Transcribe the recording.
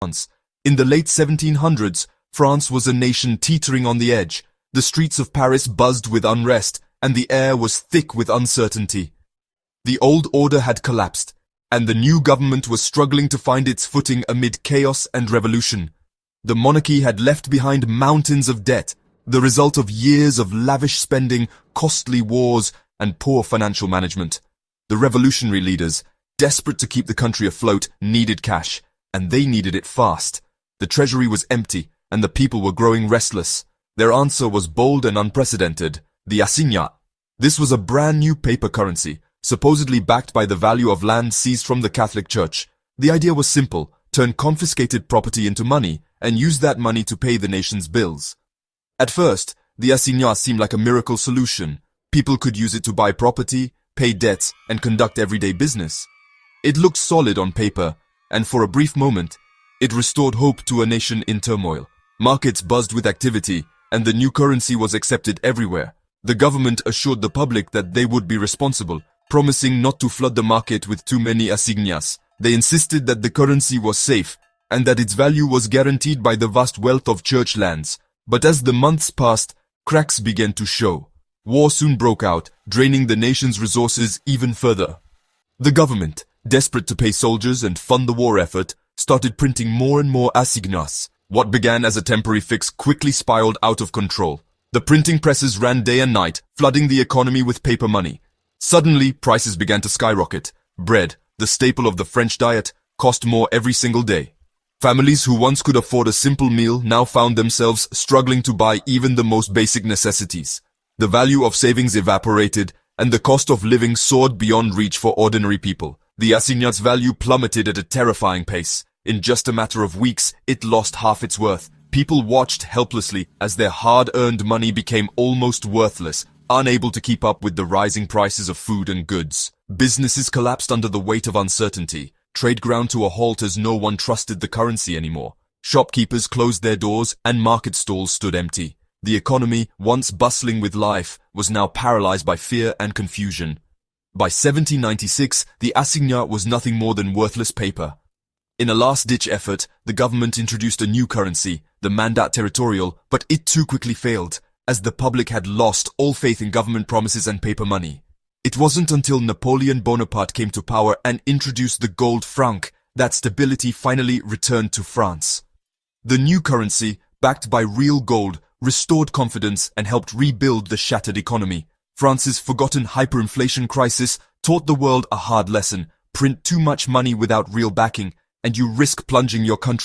France. In the late 1700s, France was a nation teetering on the edge. The streets of Paris buzzed with unrest, and the air was thick with uncertainty. The old order had collapsed, and the new government was struggling to find its footing amid chaos and revolution. The monarchy had left behind mountains of debt, the result of years of lavish spending, costly wars, and poor financial management. The revolutionary leaders, desperate to keep the country afloat, needed cash, and they needed it fast. The treasury was empty, and the people were growing restless. Their answer was bold and unprecedented: the assignat. This was a brand new paper currency, supposedly backed by the value of land seized from the Catholic Church. The idea was simple: turn confiscated property into money, and use that money to pay the nation's bills. At first, the assignat seemed like a miracle solution. People could use it to buy property, pay debts, and conduct everyday business. It looked solid on paper, and for a brief moment, it restored hope to a nation in turmoil. Markets buzzed with activity, and the new currency was accepted everywhere. The government assured the public that they would be responsible, promising not to flood the market with too many assignats. They insisted that the currency was safe, and that its value was guaranteed by the vast wealth of church lands. But as the months passed, cracks began to show. War soon broke out, draining the nation's resources even further. The government, desperate to pay soldiers and fund the war effort, started printing more and more assignats. What began as a temporary fix quickly spiraled out of control. The printing presses ran day and night, flooding the economy with paper money. Suddenly, prices began to skyrocket. Bread, the staple of the French diet, cost more every single day. Families who once could afford a simple meal now found themselves struggling to buy even the most basic necessities. The value of savings evaporated, and the cost of living soared beyond reach for ordinary people. The assignat's value plummeted at a terrifying pace. In just a matter of weeks, it lost half its worth. People watched helplessly as their hard-earned money became almost worthless, unable to keep up with the rising prices of food and goods. Businesses collapsed under the weight of uncertainty. Trade ground to a halt as no one trusted the currency anymore. Shopkeepers closed their doors and market stalls stood empty. The economy, once bustling with life, was now paralyzed by fear and confusion. By 1796, the assignat was nothing more than worthless paper. In a last-ditch effort, the government introduced a new currency, the mandat territorial, but it too quickly failed, as the public had lost all faith in government promises and paper money. It wasn't until Napoleon Bonaparte came to power and introduced the gold franc that stability finally returned to France. The new currency, backed by real gold, restored confidence and helped rebuild the shattered economy. France's forgotten hyperinflation crisis taught the world a hard lesson: print too much money without real backing, and you risk plunging your country